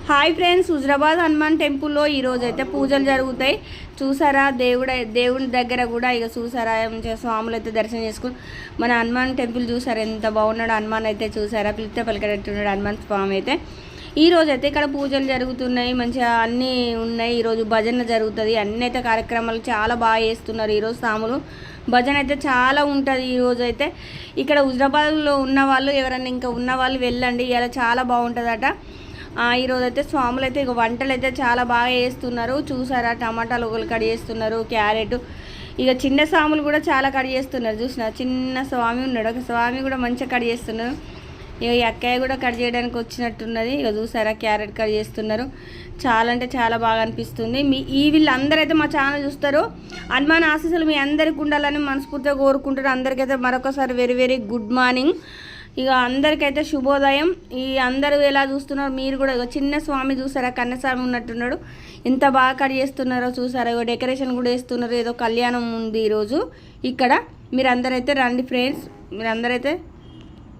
Hi friends, Huzurabad Hanuman టెంపుల్లో ఈరోజు అయితే పూజలు జరుగుతాయి. చూసారా, దేవుని దగ్గర కూడా ఇక చూసారా స్వాములు అయితే దర్శనం చేసుకుని మన హనుమాన్ టెంపుల్ చూసారా ఎంత బాగున్నాడు. హనుమాన్ అయితే చూసారా పిలిస్తే పలికట్టున్నాడు హనుమాన్ స్వామి అయితే. ఈరోజు అయితే ఇక్కడ పూజలు జరుగుతున్నాయి, మంచిగా అన్నీ ఉన్నాయి. ఈరోజు భజన జరుగుతుంది, అన్నీ అయితే కార్యక్రమాలు చాలా బాగా చేస్తున్నారు ఈరోజు స్వాములు. భజన అయితే చాలా ఉంటుంది ఈరోజు అయితే. ఇక్కడ హుజరాబాద్లో ఉన్న వాళ్ళు ఎవరైనా ఇంకా ఉన్న వాళ్ళు వెళ్ళండి, ఇలా చాలా బాగుంటుందట. ఈరోజు అయితే స్వాములు అయితే ఇక వంటలు అయితే చాలా బాగా చేస్తున్నారు. చూసారా, టమాటాలు ఒకరు కట్ చేస్తున్నారు, క్యారెట్, ఇక చిన్న స్వాములు కూడా చాలా కట్ చేస్తున్నారు. చూసిన చిన్న స్వామి ఉన్నాడు, ఒక స్వామి కూడా మంచిగా కట్ చేస్తున్నారు. ఇక ఈ అక్కయ్య కూడా కట్ చేయడానికి వచ్చినట్టున్నది. ఇక చూసారా, క్యారెట్ కట్ చేస్తున్నారు. చాలా అంటే చాలా బాగా అనిపిస్తుంది. వీళ్ళందరూ అయితే మా ఛానల్ చూస్తారు. హనుమాన్ ఆశీస్సులు మీ అందరికి ఉండాలని మనస్ఫూర్తిగా కోరుకుంటారు. అందరికైతే మరొకసారి వెరీ వెరీ గుడ్ మార్నింగ్. ఇక అందరికైతే శుభోదయం. ఈ అందరూ ఎలా చూస్తున్నారు మీరు కూడా. ఇక చిన్న స్వామి చూసారా, కన్నస్వామి ఉన్నట్టున్నాడు, ఎంత బాగా కట్ చేస్తున్నారో చూసారా. ఇక డెకరేషన్ కూడా వేస్తున్నారు, ఏదో కళ్యాణం ఉంది ఈరోజు ఇక్కడ. మీరందరైతే రండి ఫ్రెండ్స్, మీరందరైతే